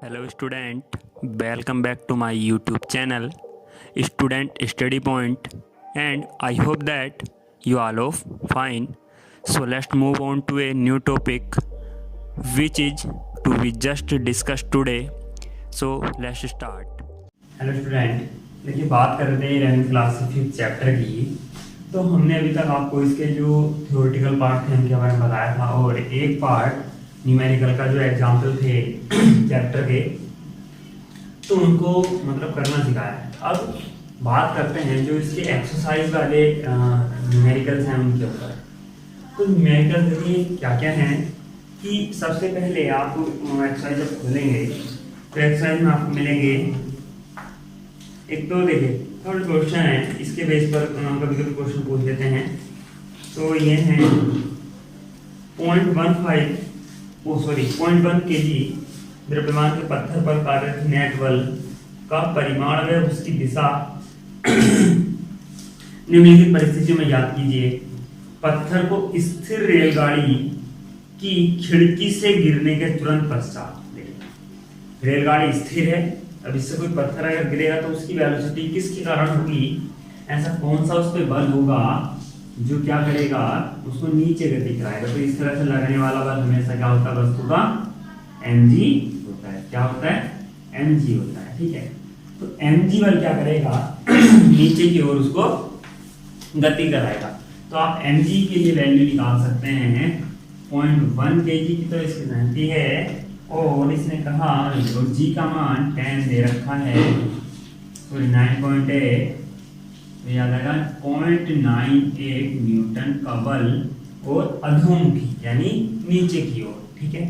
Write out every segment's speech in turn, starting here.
Hello student, welcome back to my YouTube channel Student Study Point, and I hope that you all are fine. So let's move on to a new topic which is to be just discussed today. So let's start. Hello student, देखिए बात कर रहे थे 11th class के 5th chapter की। तो हमने अभी तक आपको इसके जो थ्योरेटिकल पार्ट थे उनके बारे में बताया था, और एक पार्ट न्यूमेरिकल का जो एग्जाम्पल थे चैप्टर के, तो उनको मतलब करना सिखाया है। अब बात करते हैं जो इसके एक्सरसाइज वाले न्यूमेरिकल्स हैं उनके ऊपर। तो न्यूमेरिकल देखिए क्या क्या हैं कि सबसे पहले आप एक्सरसाइज जब खोलेंगे तो एक्सरसाइज में आपको मिलेंगे, एक तो देखिए थर्ड क्वेश्चन है, इसके बेस पर कभी कभी क्वेश्चन पूछ देते हैं। तो ये है 0.1 केजी द्रव्यमान के पत्थर पर कार्यरत नेट बल का परिमाण व उसकी दिशा निम्नलिखित परिस्थितियों में याद कीजिए। पत्थर को स्थिर रेलगाड़ी की खिड़की से गिरने के तुरंत पश्चात, रेलगाड़ी स्थिर है, अब इससे कोई पत्थर अगर गिरेगा तो उसकी वेलोसिटी किसके कारण होगी, ऐसा कौन सा उस पर बल होगा जो क्या करेगा, उसको नीचे गति कराएगा। तो इस तरह से लगने वाला बल हमेशा क्या होता है, वस्तु का mg होता है। क्या होता है, mg होता है। ठीक है, तो mg बल क्या करेगा नीचे की ओर उसको गति कराएगा। तो आप mg के लिए वैल्यू निकाल सकते हैं 0.1 kg की, तो इसकी घनती है, और इसने कहा g का मान 10 दे रखा है, तो 9.8, तो याद आएगा 0.98 न्यूटन का बल, और अधोमुखी यानी नीचे की ओर। ठीक है,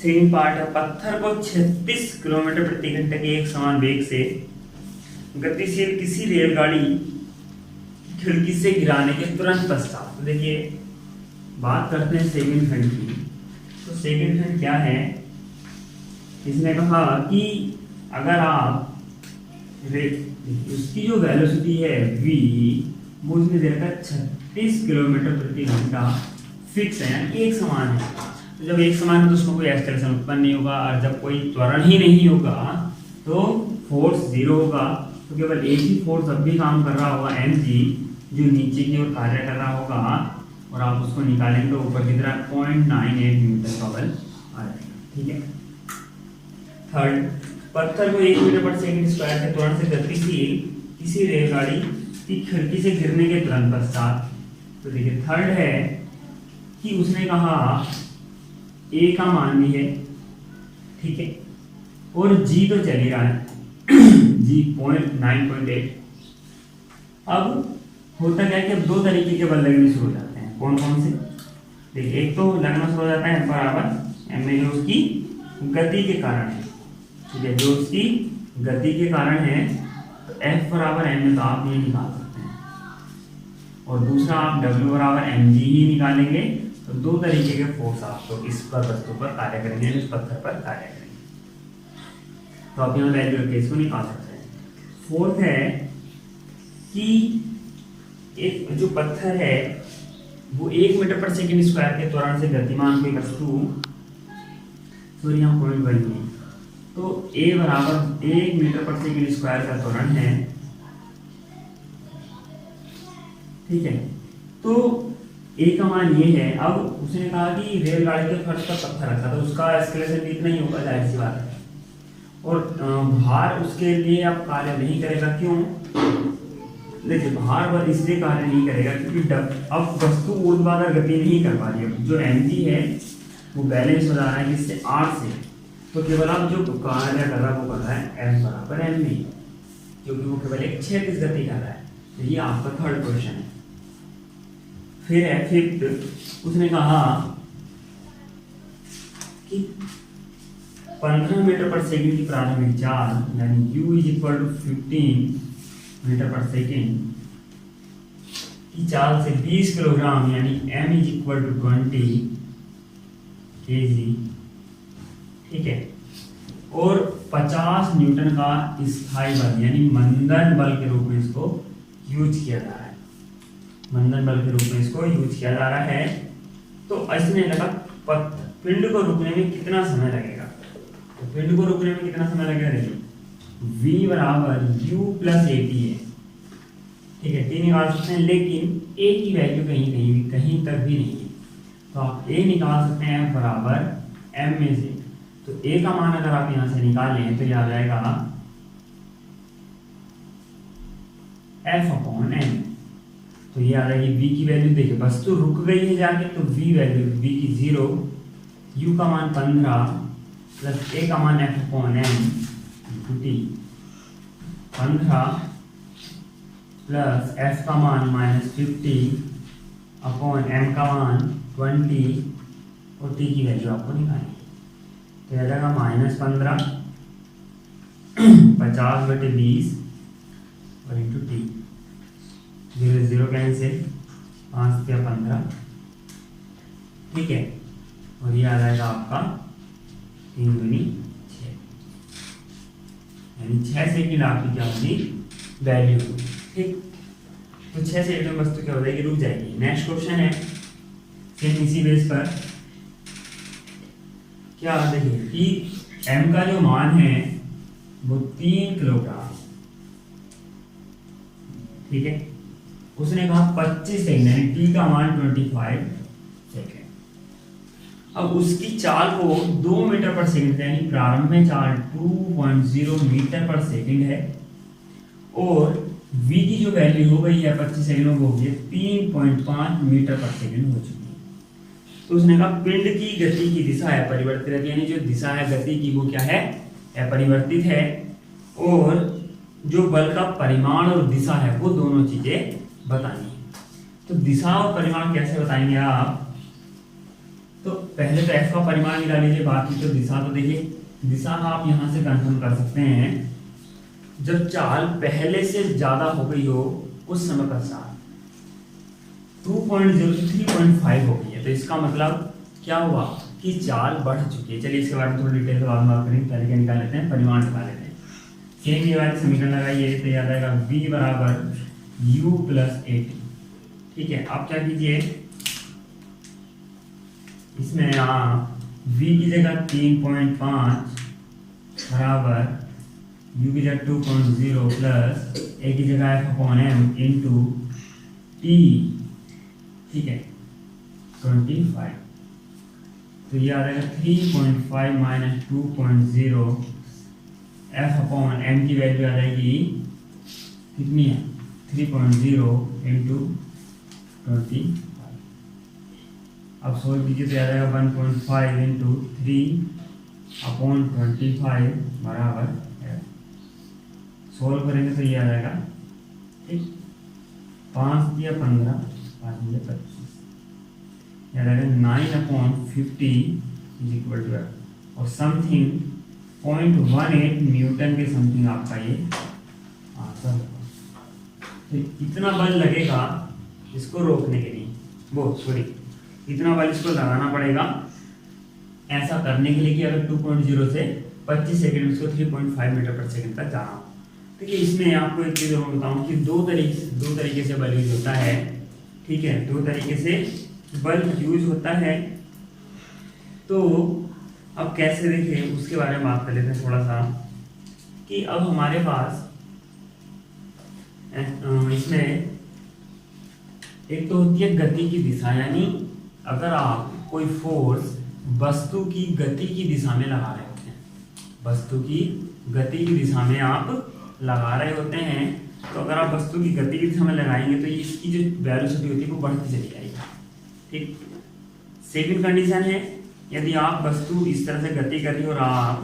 सेकंड पार्ट है, पत्थर को 36 किलोमीटर प्रति घंटे के एक समान वेग से गतिशील किसी रेलगाड़ी खिड़की से गिराने के तुरंत पश्चात। तो देखिए बात करते हैं सेकंड खंड की। तो सेकंड खंड क्या है, इसने कहा कि अगर आप उसकी जो वेलोसिटी है v, वो इसने दे रखा 36 किलोमीटर प्रति घंटा फिक्स है, यानी एक समान है। तो जब एक समान है तो उसमें कोई एक्सेलरेशन उत्पन्न नहीं होगा, और जब कोई त्वरण ही नहीं होगा तो फोर्स जीरो होगा। तो केवल एक ही फोर्स अब भी काम कर रहा होगा, mg, जो नीचे की ओर कार्य कर रहा होगा, और आप उसको निकालेंगे तो ऊपर की तरह 0.98 न्यूटन का बल आ जाएगा। ठीक है, थर्ड, पत्थर को 1 मीटर पर सेकंड स्क्वायर के त्वरण से गतिशील किसी रेलगाड़ी की खिड़की से गिरने के तुरंत पश्चात। तो देखिए थर्ड है कि उसने कहा a का मान भी है, ठीक है, और g तो चल ही रहा है g 9.8। अब होता क्या है कि अब दो तरीके के बल लगने शुरू हो जाते हैं। कौन कौन से, देखिए एक तो लगना शुरू हो जाता है बराबर m में, जो उसकी गति के कारण है। ठीक है, जो उसकी गति के कारण है, तो F बराबर m में तो आप ये निकाल सकते हैं, और दूसरा आप W बराबर mg ही निकालेंगे। तो दो तरीके के फोर्स आपको इस पर वस्तु पर कार्य करेंगे, इस पत्थर पर कार्य करेंगे। तो आप यहाँ वैल्यू रख के इसको निकाल सकते हैं। फोर्थ है कि एक जो पत्थर है वो 1 मीटर पर सेकंड स्क्वायर के त्वरण से गतिमान कोई वस्तु, सॉरी यहाँ 0.1 है, तो a बराबर 1 मीटर पर सेकंड स्क्वायर का त्वरण है। ठीक है, तो a का मान ये है। अब उसने कहा कि रेलगाड़ी के फर्श पर पत्थर रखा, तो उसका एक्सेलरेशन इतना ही होगा, जाहिर सी बात है, और भार उसके लिए अब कार्य नहीं करेगा। क्यों, देखिए भार पर इसलिए कार्य नहीं करेगा क्योंकि अब वस्तु ऊर्ध्वाधर गति नहीं कर पा रही है। जो mg है वो बैलेंस हो जा रहा है किससे, r से, तो केवल अब जो कार्य कर रहा है वो कर रहा है F बराबर mv, क्योंकि वो केवल एक क्षैतिज गति कर रहा है। तो ये आपका थर्ड क्वेश्चन है। फिर है फिफ्थ, उसने कहा कि 15 मीटर पर सेकंड की प्रारंभिक चाल, यानी u is equal to 15 metre per second की चाल से 20 किलोग्राम, यानी m is equal to 20 kg, ठीक है, और 50 न्यूटन का स्थायी बल यानी मंदन बल के रूप में इसको यूज किया जा रहा है। मंदन बल के रूप में इसको यूज किया जा रहा है। तो इसने लगा पिंड को रुकने में कितना समय लगेगा, पिंड को रुकने में कितना समय लगेगा? देखिए v बराबर u प्लस ए टी है, ठीक है। टी निकाल सकते हैं, लेकिन ए की वैल्यू कहीं तक भी नहीं है, तो आप ए निकाल सकते हैं f बराबर m में से। तो ए का मान अगर आप यहाँ से निकालें तो ये आ जाएगा f अपॉन m। तो ये आ जाएगी v की वैल्यू, देखिए वस्तु रुक गई है जाके, तो v वैल्यू v की 0, u का मान 15 प्लस a का मान f upon m into T. 15 plus f का मान -50 अपॉन m का मान 20 और t की वैल्यू आपको निकालनी है। तो यह जाएगा -15 50/20 और इंटू टी। 0 0 कैंसिल, 5 या 15, ठीक है। और ये आ जाएगा आपका 3 दूनी 6, यानी 6 सेकंड आपकी क्या होगी? वैल्यू, ठीक। तो 6 सेकंड में वस्तु क्या हो जाएगी? रुक जाएगी। नेक्स्ट क्वेश्चन है सेम इसी बेस पर, क्या देखिए कि m का जो मान है वो 3 किलोग्राम, ठीक है। उसने कहा 25 सेकंड, यानी t का मान 25 सेकंड। अब उसकी चाल को 2 मीटर पर सेकंड, यानी प्रारंभ में चाल 2.0 मीटर पर सेकंड है, और v की जो वैल्यू हो गई है 25 सेकंड में, वो हो गई 3.5 मीटर पर सेकंड हो चुकी है। तो उसने कहा पिंड की गति की दिशा है परिवर्तित, यानी जो दिशा है गति की वो क्या है? अपरिवर्तित है, और जो बल का परिमाण और दिशा है वो दोनों चीजें बतानी है। तो दिशा और परिमाण कैसे बताएंगे आप? तो पहले तो f का परिमाण निकाल लीजिए, बाकी तो दिशा। तो देखिए दिशा आप यहां से कंफर्म कर सकते हैं जब चाल पहले से ज्यादा हो गई हो उस समय पश्चात 2.0 से 3.5 हो गई है, तो इसका मतलब क्या हुआ कि चाल बढ़ चुकी है। चलिए इसके बारे में थोड़ी डिटेल से बाद में बात करेंगे, पहले क्या निकाल लेते हैं? परिमाण निकाल लेते हैं। सेम ये वाली समीकरण लगाइए तो याद आएगा v बराबर u प्लस ए टी, ठीक है। आप क्या कीजिए, इसमें आप v की जगह 3.5 बराबर u की जगह 2.0 प्लस a की जगह f upon m into T, ठीक है, 25। तो ये आ जाएगा 3.5 माइनस 2.0, f अपॉन m की वैल्यू आ जाएगी कितनी है? 3.0 इंटू 25। अब सोल्व कीजिए तो आ जाएगा 1.5 इंटू 3 अपॉन 25 बराबर है। सोल्व करेंगे तो ये आ जाएगा, ठीक, 5 या 15, 5 या 25, याद आएगा 9/50 इज इक्वल टू, और समथिंग 0.18 न्यूटन के समथिंग आपका ये आंसर होगा। तो इतना बल लगेगा इसको रोकने के लिए, वो सॉरी इतना बल इसको लगाना पड़ेगा ऐसा करने के लिए कि अगर 2.0 से 25 सेकंड में इसको 3.5 मीटर पर सेकंड तक जाना हो। देखिए इसमें आपको एक चीज़ और बताऊँ कि दो तरीके से बल यूज होता है, ठीक है, 2 तरीके से बल यूज होता है। तो अब कैसे देखिए उसके बारे में बात कर लेते हैं थोड़ा सा, कि अब हमारे पास इसमें एक तो होती है गति की दिशा, यानी अगर आप कोई फोर्स वस्तु की गति की दिशा में लगा रहे होते हैं, वस्तु की गति की दिशा में आप लगा रहे होते हैं, तो अगर आप वस्तु की गति की दिशा में लगाएंगे तो इसकी जो वेलोसिटी होती है वो बढ़ती चली जाएगी, ठीक। सेकंड कंडीशन है, यदि आप वस्तु इस तरह से गति कर रही हो और आप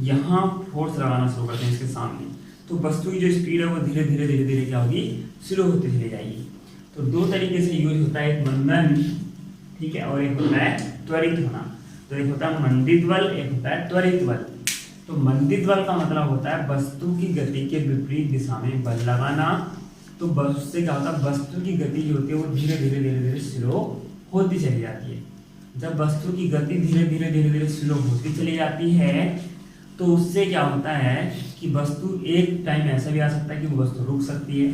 यहाँ फोर्स लगाना शुरू करते हैं इसके सामने, तो वस्तु की जो स्पीड है वो धीरे धीरे क्या होगी? स्लो होती चली जाएगी। तो 2 तरीके से यूज होता है, एक मंदन, ठीक है, और एक होता है त्वरित होना। तो एक होता है मंदित बल, एक होता है त्वरित बल। तो मंदित बल का मतलब होता है वस्तु की गति के विपरीत दिशा में बल लगाना। तो उससे क्या होता है? वस्तु की गति जो होती है वो धीरे धीरे स्लो होती चली जाती है। जब वस्तु की गति धीरे धीरे स्लो होती चली जाती है तो उससे क्या होता है कि वस्तु एक टाइम ऐसा भी आ सकता है कि वो वस्तु रुक सकती है।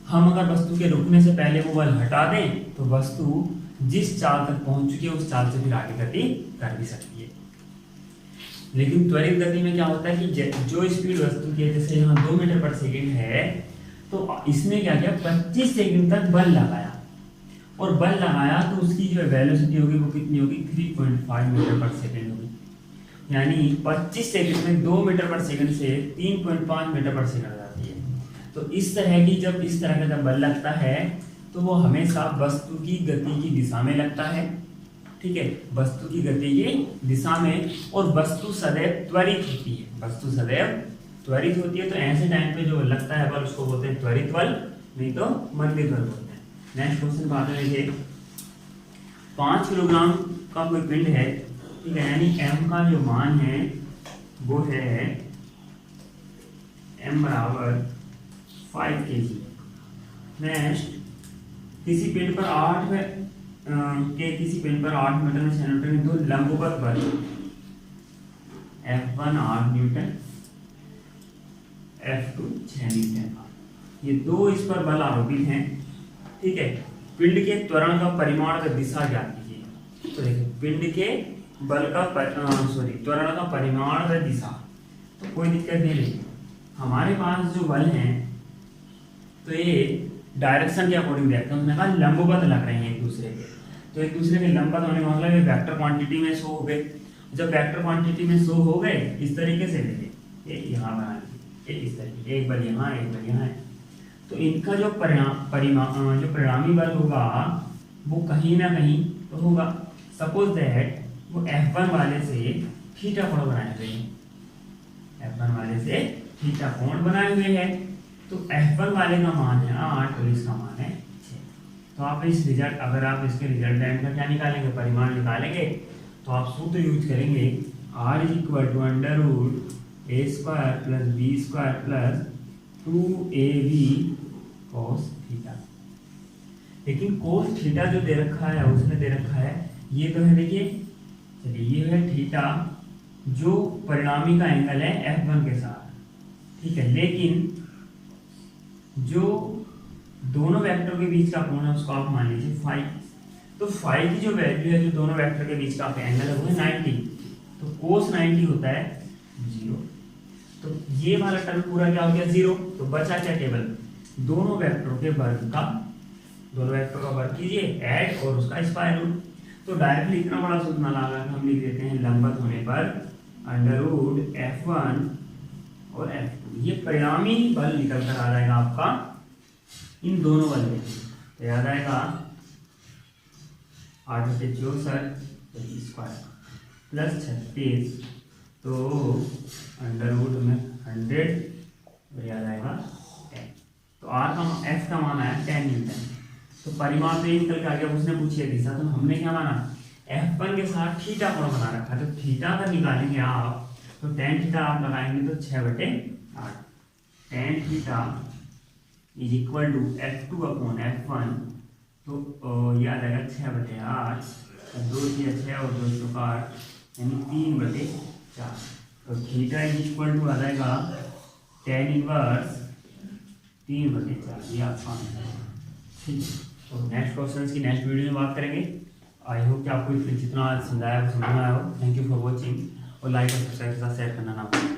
हम अगर वस्तु के रुकने से पहले वो बल हटा दें तो वस्तु जिस चाल तक पहुंच चुकी है उस चाल से फिर आगे गति कर भी सकती है। लेकिन त्वरित गति में क्या होता है कि जो स्पीड वस्तु की है, जैसे यहाँ 2 मीटर पर सेकेंड है, तो इसने क्या किया 25 सेकंड तक बल लगाया, और बल लगाया तो उसकी जो वेलोसिटी होगी वो कितनी होगी 3.5 मीटर पर सेकेंड होगी। यानी 25 सेकंड में 2 मीटर पर सेकंड से 3.5 मीटर पर सेकंड जाती है। तो इस तरह की जब इस तरह का जब बल लगता है तो वो हमेशा वस्तु की गति की दिशा में लगता है, ठीक है, वस्तु की गति की दिशा में, और वस्तु सदैव त्वरित होती है, वस्तु सदैव त्वरित होती है। तो ऐसे टाइम पे जो लगता है बल उसको बोलते हैं त्वरित बल, नहीं तो मंदित बल बोलते हैं। नेक्स्ट क्वेश्चन बात है 5 किलोग्राम का कोई पिंड है, ठीक है, यानी m का जो मान है वो है m बराबर 5 kg। नेक्स्ट किसी पिंड पर 8 मीटर में 6 न्यूटन में 2 लंबवत बल F1 8 न्यूटन, F2 6 न्यूटन, ये 2 इस पर बल आरोपित हैं, ठीक है। पिंड के त्वरण का परिमाण का दिशा ज्ञात कीजिए। तो देखिए पिंड के बल का त्वरण का परिमाण व दिशा, तो कोई दिक्कत नहीं रही। हमारे पास जो बल हैं तो ये डायरेक्शन के अकॉर्डिंग देखते हैं, उसने कहा लंबवत लग रहे हैं एक दूसरे के, तो एक दूसरे के लंबवत होने का मतलब ये वेक्टर क्वांटिटी में शो हो गए। जब वेक्टर क्वांटिटी में शो हो गए इस तरीके से, देखिए ये यहाँ बना लीजिए, इस तरीके, एक बल यहाँ एक बल यहाँ है, तो इनका जो परिणामी बल होगा वो कहीं ना कहीं तो होगा। सपोज दैट वो F1 वाले से थीटा कोण बनाए हुए हैं, F1 वाले से थीटा कोण बनाए हुए हैं, तो F1 वाले का मान है 8 और इसका मान है 6। तो आप इस रिजल्ट, अगर आप इसके रिजल्टेंट का क्या निकालेंगे, परिमाण निकालेंगे, तो आप सूत्र यूज करेंगे R = √a² + b² + 2ab cos theta. लेकिन cos थीटा जो दे रखा है उसने दे रखा है, ये तो है, देखिए चलिए ये है थीटा जो परिणामी का एंगल है F1 के साथ, ठीक है, लेकिन जो दोनों वेक्टर के बीच का कोण है उसको आप मान लीजिए फाई। तो फाई की जो वैल्यू है जो दोनों वेक्टर के बीच का एंगल है वो है 90, तो cos 90 होता है 0। तो ये वाला टर्म पूरा क्या हो गया 0, तो बचा क्या, केवल दोनों वेक्टरों के वर्ग का, दोनों वेक्टर का वर्ग कीजिए ऐड और उसका स्क्वायर रूट। तो डायरेक्टली इतना बड़ा सूत्र ना लगा हम लिख देते हैं लंबवत होने पर √F1 और F2, ये परिणामी बल निकल कर आ जाएगा आपका इन दोनों बल में, तो याद आएगा 8 × 64 स्क्वायर +36, तो √100 और याद आएगा 10। तो F का मान आया 10 न्यूटन। तो परिमाण तो ये निकल के आ गया, उसने पूछी है दिशा, तो हमने क्या माना F1 के साथ थीटा कोण बना रखा है, तो थीटा अगर निकालेंगे आप तो tan थीटा आप लगाएंगे तो 6/8, tan थीटा = F2/F1, तो ये आ जाएगा 6/8, 2 × 6 और 2 × 8 यानी 3/4। तो थीटा = आ जाएगा tan इनवर्स 3/4, ये आपका आंसर है, ठीक है। तो नेक्स्ट क्वेश्चन की नेक्स्ट वीडियो में बात करेंगे। आई होप कि आपको जितना समझाया समझ में आया हो। थैंक यू फॉर वॉचिंग, और लाइक और सब्सक्राइब के साथ शेयर करना ना भूलें।